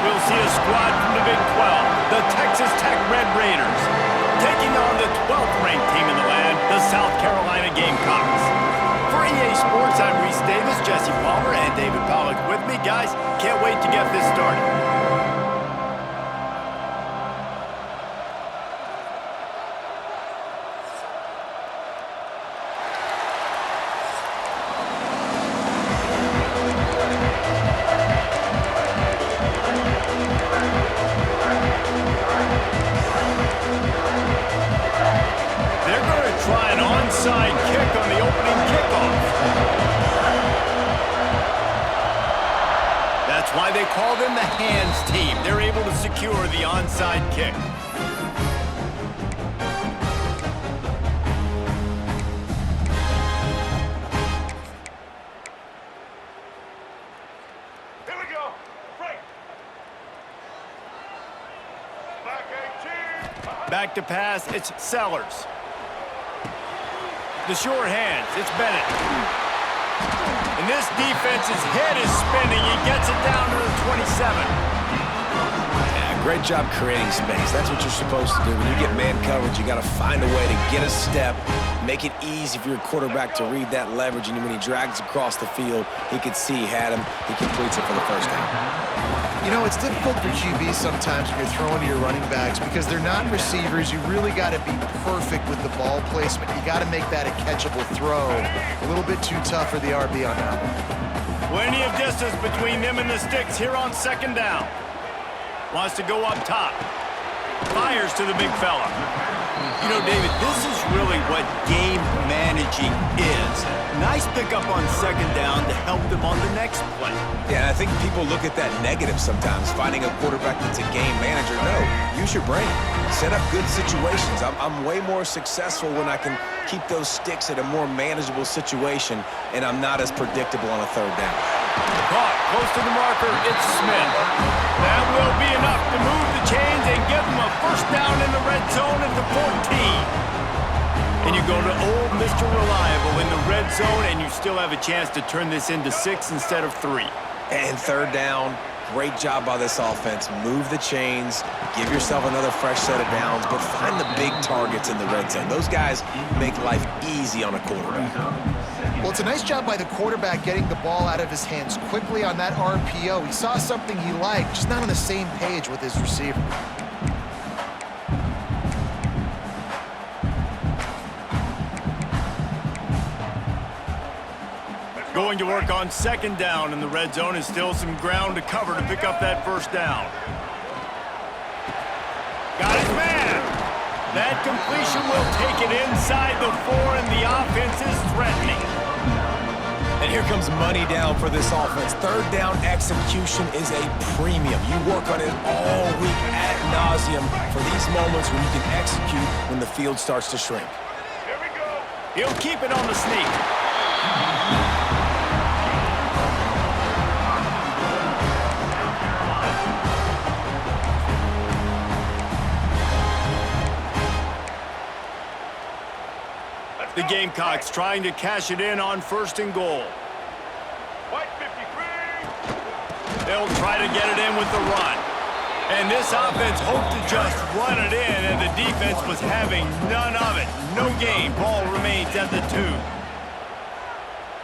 we'll see a squad from the Big 12, the Texas Tech Red Raiders, taking on the 12th-ranked team in the land, the South Carolina Gamecocks. For EA Sports, I'm Reese Davis, Jesse Palmer, and David Pollock with me. Guys, can't wait to get this started. Why they call them the hands team. They're able to secure the onside kick. Here we go. Break. Back 18. Back to pass, it's Sellers. The sure hands, it's Bennett. And this defense's head is spinning. He gets it down to the 27. Yeah, great job creating space. That's what you're supposed to do. When you get man coverage, you got to find a way to get a step, make it easy for your quarterback to read that leverage. And when he drags across the field, he could see he had him. He completes it for the first down. You know, it's difficult for QBs sometimes when you're throwing to your running backs because they're not receivers. You really got to be perfect with the ball placement. You got to make that a catchable throw. A little bit too tough for the RB on that one. Plenty of distance between them and the sticks here on second down. Wants to go up top. Fires to the big fella. You know, David, this is really what game managing is. Nice pickup on second down to help them on the next play. Yeah, I think people look at that negative sometimes, finding a quarterback that's a game manager. No, use your brain. Set up good situations. I'm way more successful when I can keep those sticks at a more manageable situation, and I'm not as predictable on a third down. Caught close to the marker, it's Smith. That will be enough to move the chains and give them a first down in the red zone at the 14. And you go to old Mr. Reliable in the red zone, and you still have a chance to turn this into 6 instead of 3. And third down, great job by this offense. Move the chains, give yourself another fresh set of downs, but find the big targets in the red zone. Those guys make life easy on a quarterback. Well, it's a nice job by the quarterback getting the ball out of his hands quickly on that RPO. He saw something he liked, just not on the same page with his receiver. Going to work on second down in the red zone, and still some ground to cover to pick up that first down. Got his man. That completion will take it inside the 4, and the offense is threatening. And here comes money down for this offense. Third down execution is a premium. You work on it all week ad nauseum for these moments when you can execute when the field starts to shrink. Here we go. He'll keep it on the sneak. The Gamecocks trying to cash it in on first and goal. White 53. They'll try to get it in with the run. And this offense hoped to just run it in, and the defense was having none of it. No gain. Ball remains at the 2.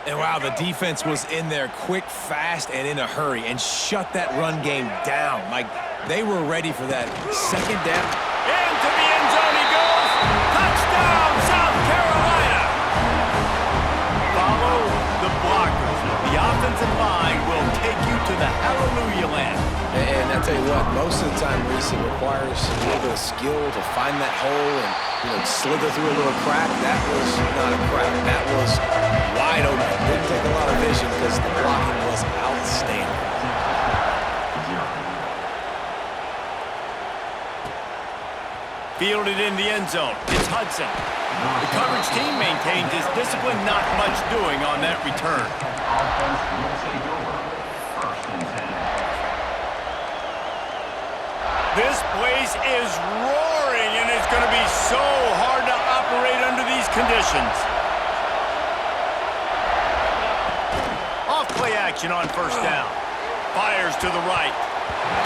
And wow, the defense was in there quick, fast, and in a hurry and shut that run game down. Like, they were ready for that second down. Into the end zone he goes. Touchdown, South Carolina. Follow the blockers. The offensive line will take you to the hallelujah land. And I tell you what, most of the time, Reese, it requires a little bit of skill to find that hole and, slither through a little crack. That was not a crack. That was wide open. Didn't take a lot of vision because the blocking was outstanding. Fielded in the end zone. It's Hudson. The coverage team maintains his discipline. Not much doing on that return. Offense will take over. First and 10. This place is roaring, and it's going to be so hard to operate under these conditions. Off play action on first down. Fires to the right.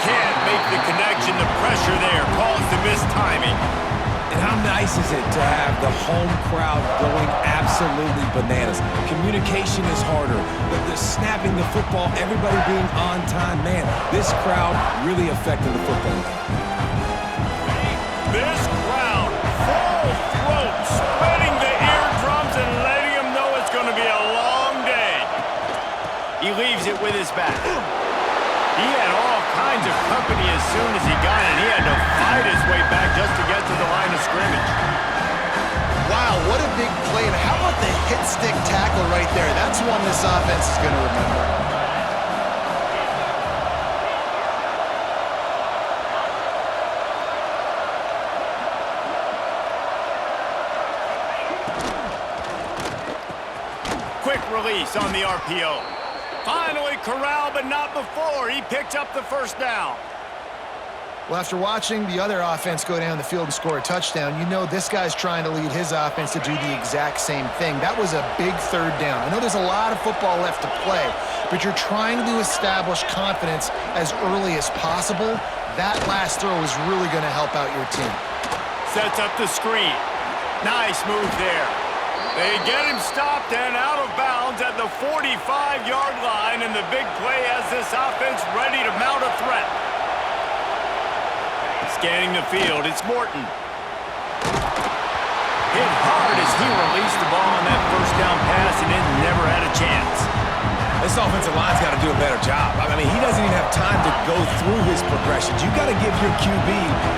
Can't make the connection. The pressure there caused the missed timing. And how nice is it to have the home crowd going absolutely bananas? Communication is harder. The snapping the football, everybody being on time. Man, this crowd really affected the football game. This crowd, full throat, spreading the eardrums and letting them know it's going to be a long day. He leaves it with his back. He had all kinds of company as soon as he got it. He had to fight his way back just to get to the line of scrimmage. Wow, what a big play. And how about the hit stick tackle right there? That's one this offense is going to remember. Quick release on the RPO. Finally corralled, but not before. He picked up the first down. Well, after watching the other offense go down the field and score a touchdown, you know this guy's trying to lead his offense to do the exact same thing. That was a big third down. I know there's a lot of football left to play, but you're trying to establish confidence as early as possible. That last throw is really going to help out your team. Sets up the screen. Nice move there. They get him stopped and out of bounds at the 45-yard line, and the big play has this offense ready to mount a threat. Scanning the field, it's Morton. Hit hard as he released the ball on that first down pass, and it never had a chance. This offensive line's got to do a better job. I mean, he doesn't even have time to go through his progressions. You got to give your QB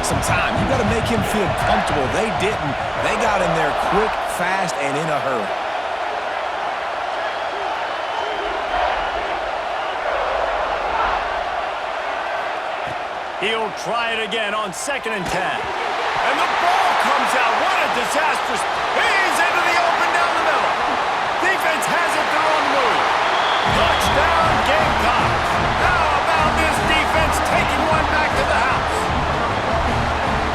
some time. You got to make him feel comfortable. They didn't. They got in there quick, fast, and in a hurry. He'll try it again on 2nd and 10. And the ball comes out. What a disastrous. He's into the open down the middle. Defense has it. They're on the move. Touchdown, Gamecocks. How about this defense taking one back to the house?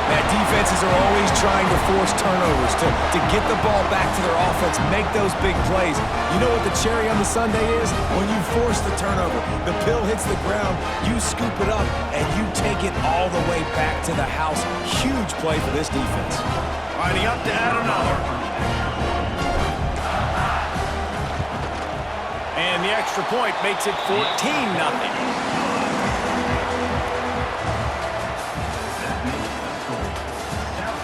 Man, defenses are always trying to force turnovers to get the ball back to their offense, make those big plays. You know what the cherry on the sundae is? When you force the turnover, the pill hits the ground, you scoop it up, and you take it all the way back to the house. Huge play for this defense. Lining up to add another. And the extra point makes it 14-0.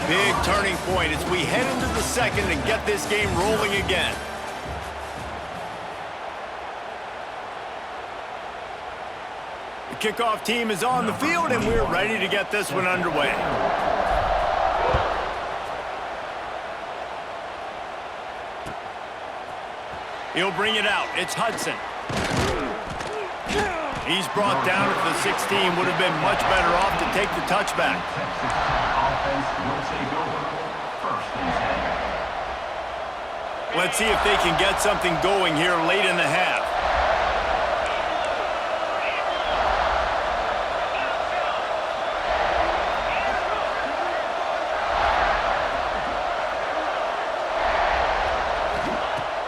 Big turning point as we head into the second and get this game rolling again. The kickoff team is on the field, and we're ready to get this one underway. He'll bring it out. It's Hudson. He's brought down at the 16. Would have been much better off to take the touchback. Let's see if they can get something going here late in the half.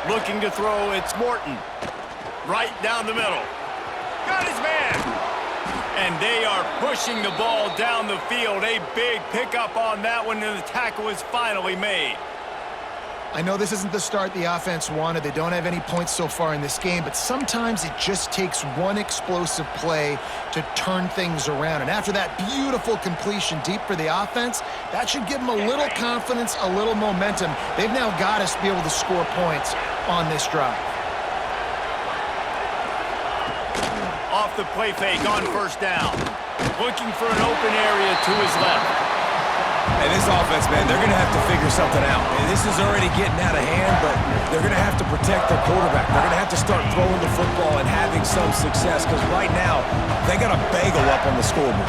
Looking to throw, it's Morton. Right down the middle. Got his man. And they are pushing the ball down the field. A big pickup on that one, and the tackle is finally made. I know this isn't the start the offense wanted. They don't have any points so far in this game, but sometimes it just takes one explosive play to turn things around. And after that beautiful completion deep for the offense, that should give them a little confidence, a little momentum. They've now got us to be able to score points on this drive. Off the play fake on first down. Looking for an open area to his left. And this offense, man, they're going to have to figure something out. And this is already getting out of hand, but they're going to have to protect their quarterback. They're going to have to start throwing the football and having some success, because right now, they got a bagel up on the scoreboard.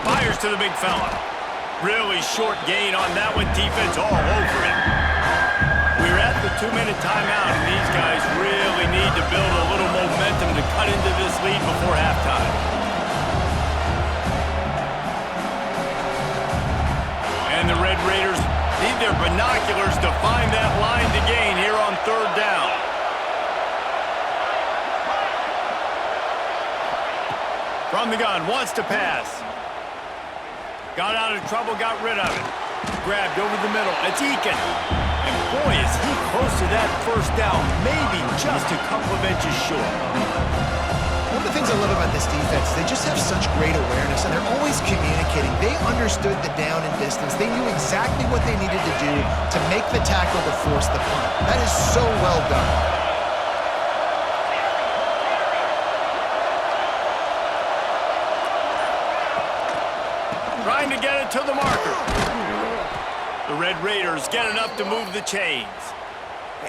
Fires to the big fella. Really short gain on that one. Defense all over it. We're at the 2-minute timeout, and these guys really need to build a little momentum to cut into this lead before halftime. And the Red Raiders binoculars to find that line to gain here on third down. From the gun, wants to pass. Got out of trouble, got rid of it. Grabbed over the middle, it's Eakin. And boy, is he close to that first down, maybe just a couple of inches short. One of the things I love about this defense, they just have such great awareness, and they're always communicating. They understood the down and distance. They knew exactly what they needed to do to make the tackle to force the punt. That is so well done. Trying to get it to the marker. The Red Raiders get enough to move the chains.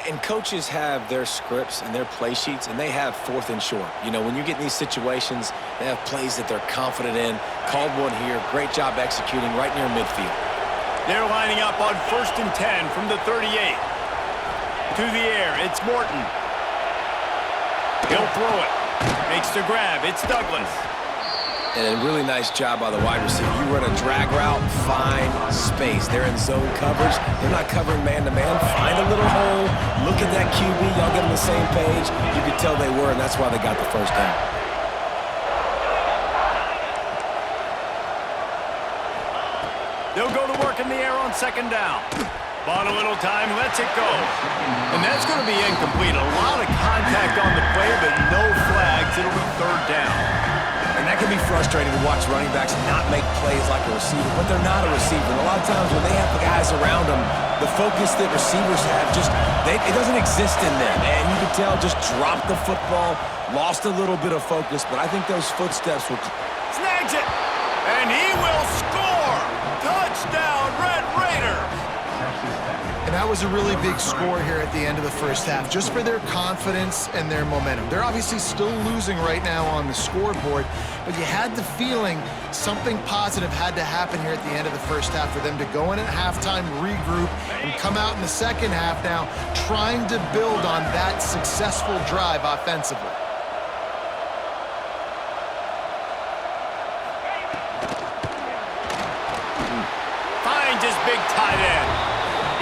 And coaches have their scripts and their play sheets, and they have 4th and short. You know, when you get in these situations, they have plays that they're confident in. Called one here. Great job executing right near midfield. They're lining up on 1st and 10 from the 38. To the air, it's Morton. He'll throw it. Makes the grab. It's Douglas. And a really nice job by the wide receiver. You run a drag route, find space. They're in zone coverage. They're not covering man-to-man. Find a little hole. Look at that QB. Y'all get on the same page. You could tell they were, and that's why they got the first down. They'll go to work in the air on 2nd down. Bought a little time, lets it go. And that's going to be incomplete. A lot of contact on the play, but no flags. It'll be 3rd down. And that can be frustrating to watch running backs not make plays like a receiver, but they're not a receiver. And a lot of times when they have the guys around them, the focus that receivers have it doesn't exist in them. And you can tell just dropped the football, lost a little bit of focus, but I think those footsteps will... Snags it, and he will score! Touchdown, Red Raiders! And that was a really big score here at the end of the first half, just for their confidence and their momentum. They're obviously still losing right now on the scoreboard, but you had the feeling something positive had to happen here at the end of the first half for them to go in at halftime, regroup, and come out in the second half now trying to build on that successful drive offensively. Finds his big tight end.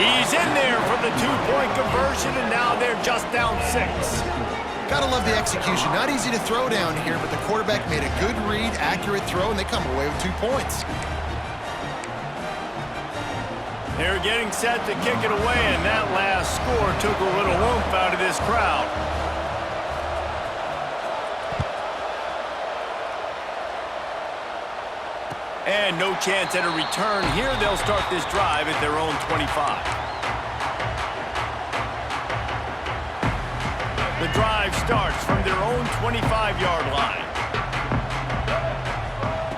He's in there for the 2-point conversion, and now they're just down 6. Gotta love the execution. Not easy to throw down here, but the quarterback made a good read, accurate throw, and they come away with 2 points. They're getting set to kick it away, and that last score took a little oomph out of this crowd. And no chance at a return here. They'll start this drive at their own 25. The drive starts from their own 25-yard line.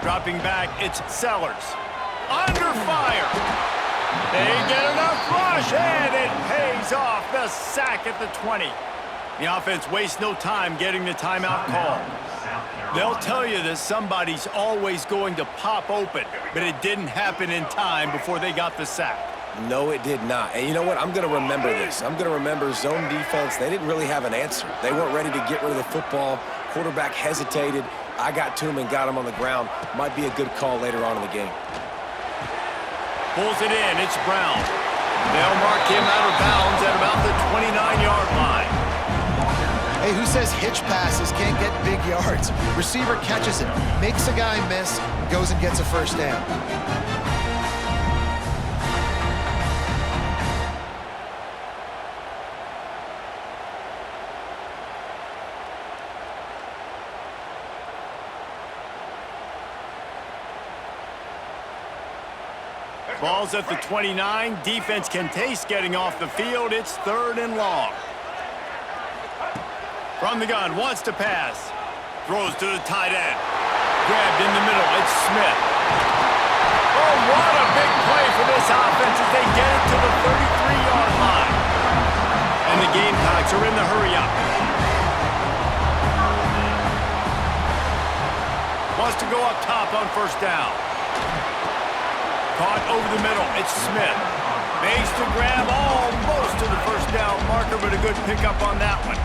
Dropping back, it's Sellers. Under fire. They get enough rush, and it pays off. The sack at the 20. The offense wastes no time getting the timeout call. They'll tell you that somebody's always going to pop open, but it didn't happen in time before they got the sack. No, it did not. And you know what? I'm going to remember this. I'm going to remember zone defense. They didn't really have an answer. They weren't ready to get rid of the football. Quarterback hesitated. I got to him and got him on the ground. Might be a good call later on in the game. Pulls it in. It's Brown. They'll mark him out of bounds at about the 29-yard line. Hey, who says hitch passes can't get big yards? Receiver catches it, makes a guy miss, and goes and gets a first down. Ball's at the 29. Defense can taste getting off the field. It's 3rd and long. From the gun, wants to pass. Throws to the tight end. Grabbed in the middle, it's Smith. Oh, what a big play for this offense as they get it to the 33-yard line. And the Gamecocks are in the hurry-up. Wants to go up top on 1st down. Caught over the middle, it's Smith. Makes the grab almost to the 1st down marker, but a good pickup on that one.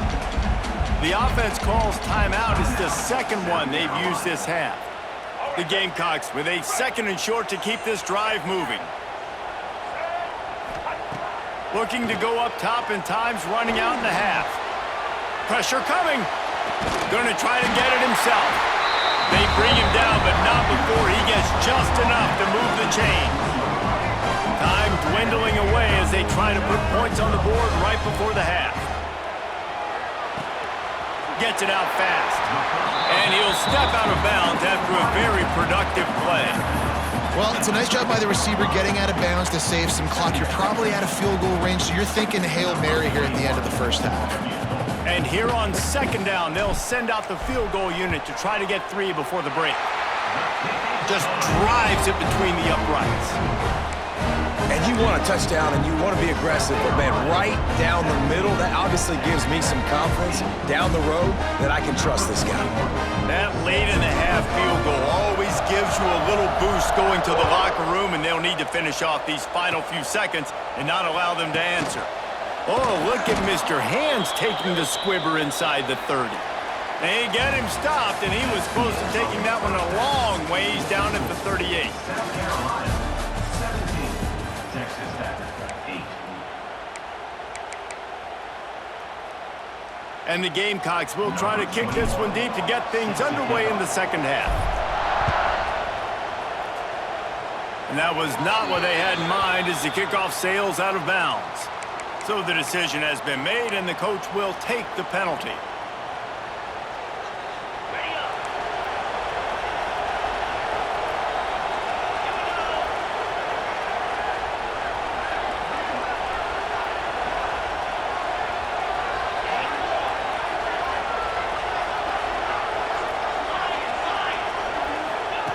The offense calls timeout. It's the second one they've used this half. The Gamecocks with a 2nd and short to keep this drive moving. Looking to go up top and time's running out in the half. Pressure coming. Going to try to get it himself. They bring him down, but not before he gets just enough to move the chains. Time dwindling away as they try to put points on the board right before the half. Gets it out fast. And he'll step out of bounds after a very productive play. Well, it's a nice job by the receiver getting out of bounds to save some clock. You're probably out of field goal range, so you're thinking Hail Mary here at the end of the first half. And here on second down, they'll send out the field goal unit to try to get 3 before the break. Just drives it between the uprights. And you want a touchdown and you want to be aggressive, but man, right down the middle, that obviously gives me some confidence down the road that I can trust this guy. That late in the half field goal always gives you a little boost going to the locker room, and they'll need to finish off these final few seconds and not allow them to answer. Oh, look at Mr. Hands taking the squibber inside the 30. They get him stopped, and he was close to taking that one a long ways down at the 38. South Carolina, 17. Texas Tech, 8. And the Gamecocks will try to kick this one deep to get things underway in the second half. And that was not what they had in mind as the kickoff sails out of bounds. So the decision has been made, and the coach will take the penalty.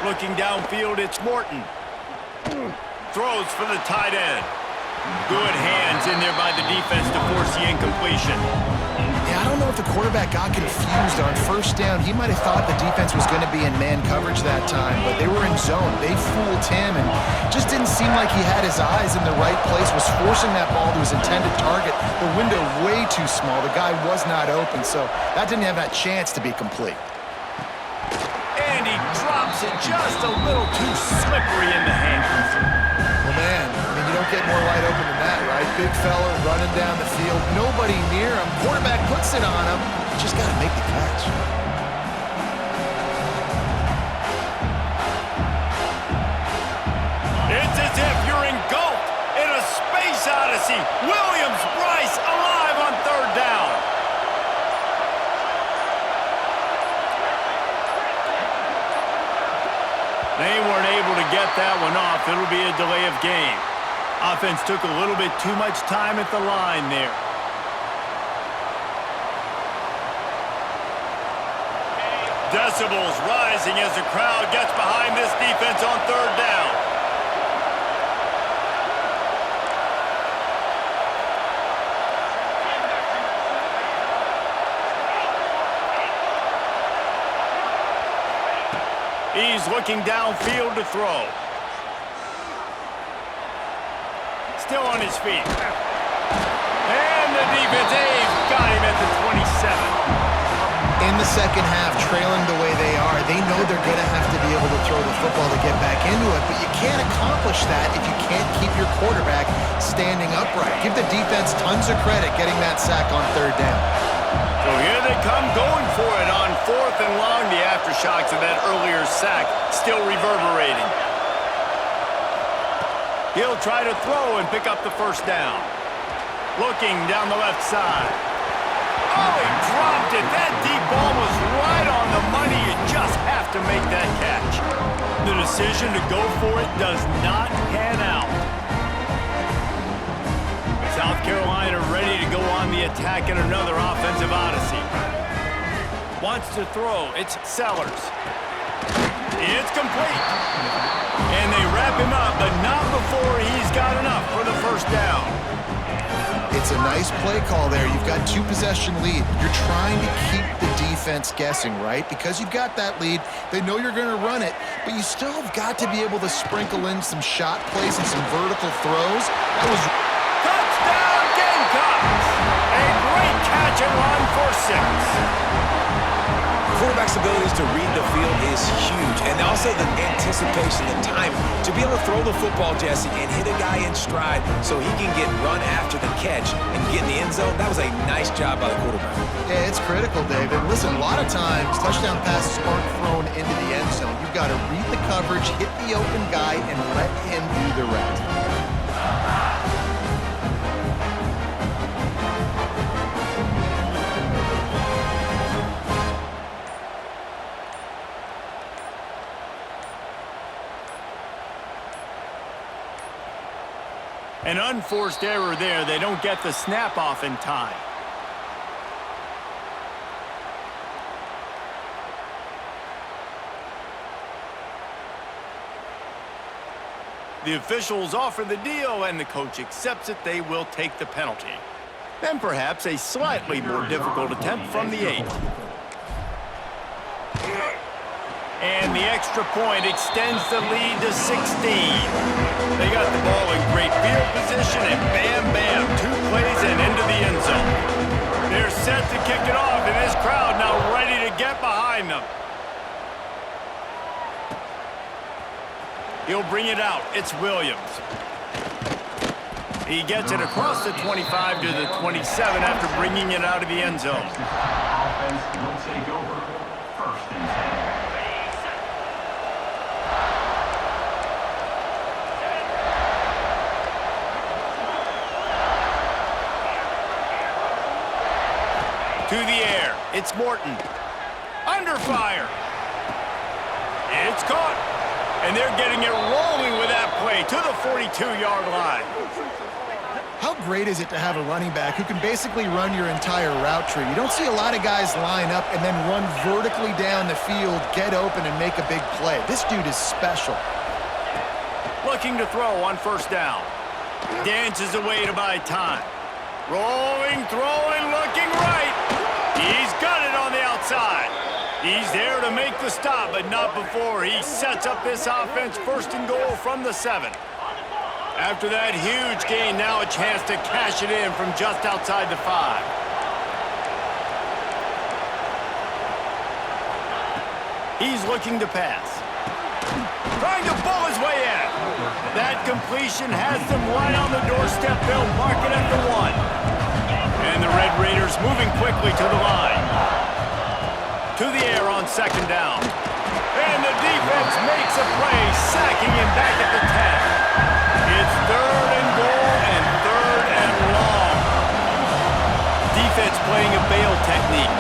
Looking downfield, it's Morton. Throws for the tight end. Good hands in there by the defense to force the incompletion. Yeah, I don't know if the quarterback got confused on first down. He might have thought the defense was going to be in man coverage that time, but they were in zone. They fooled him and just didn't seem like he had his eyes in the right place, was forcing that ball to his intended target. The window way too small. The guy was not open, so that didn't have that chance to be complete. And he drops it just a little too slippery in the hands. Well, man, I mean, you don't get more wide open than that, right? Big fella running down the field, nobody near him. Quarterback puts it on him. Just got to make the catch. It's as if you're engulfed in a space odyssey. Williams-Brice alive on third down. They weren't able to get that one off. It'll be a delay of game. Offense took a little bit too much time at the line there. Decibels rising as the crowd gets behind this defense on third down. He's looking downfield to throw. Still on his feet. And the defense, they've got him at the 27. In the second half, trailing the way they are, they know they're going to have to be able to throw the football to get back into it, but you can't accomplish that if you can't keep your quarterback standing upright. Give the defense tons of credit getting that sack on third down. So here they come going for it on fourth and long. The aftershocks of that earlier sack still reverberating. He'll try to throw and pick up the first down. Looking down the left side. Oh, he dropped it. That deep ball was right on the money. You just have to make that catch. The decision to go for it does not pan out. South Carolina ready to go on the attack in another offensive odyssey. Wants to throw. It's Sellers. It's complete. And they wrap him up, but not before he's got enough for the first down. It's a nice play call there. You've got 2-possession lead. You're trying to keep the defense guessing, right? Because you've got that lead, they know you're going to run it, but you still have got to be able to sprinkle in some shot plays and some vertical throws. That was... Touchdown Gamecocks! A great catch and run for 6. Quarterback's abilities to read the field is huge, and also the anticipation, the time to be able to throw the football, Jesse, and hit a guy in stride so he can get run after the catch and get in the end zone. That was a nice job by the quarterback. Yeah, it's critical, David. Listen, a lot of times touchdown passes aren't thrown into the end zone. You've got to read the coverage, hit the open guy, and let him do the rest. An unforced error there. They don't get the snap off in time. The officials offer the deal, and the coach accepts it. They will take the penalty. Then perhaps a slightly more difficult attempt from the 8. And the extra point extends the lead to 16. They got the ball in great field position, and bam, bam, 2 plays and into the end zone. They're set to kick it off, and this crowd now ready to get behind them. He'll bring it out. It's Williams. He gets it across the 25 to the 27 after bringing it out of the end zone. Offense will take over. First and 10. To the air. It's Morton. Under fire. It's caught. And they're getting it rolling with that play to the 42-yard line. How great is it to have a running back who can basically run your entire route tree? You don't see a lot of guys line up and then run vertically down the field, get open, and make a big play. This dude is special. Looking to throw on first down. Dances away to buy time. Rolling, throwing, looking right. He's got it on the outside. He's there to make the stop, but not before he sets up this offense first and goal from the 7. After that huge gain, now a chance to cash it in from just outside the 5. He's looking to pass. Trying to pull his way in. That completion has them right on the doorstep. They'll mark it at the 1. And the Red Raiders moving quickly to the line. To the air on second down. And the defense makes a play, sacking him back at the 10. It's 3rd and goal and 3rd and long. Defense playing a bail technique.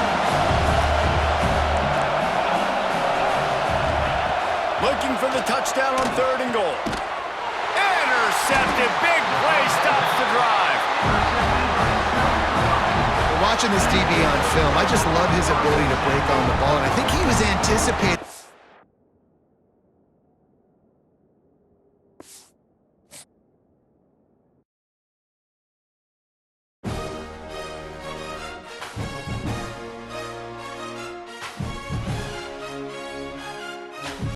Looking for the touchdown on 3rd and goal. Intercepted. Big play stops the drive. Watching this DB on film, I just love his ability to break on the ball, and I think he was anticipating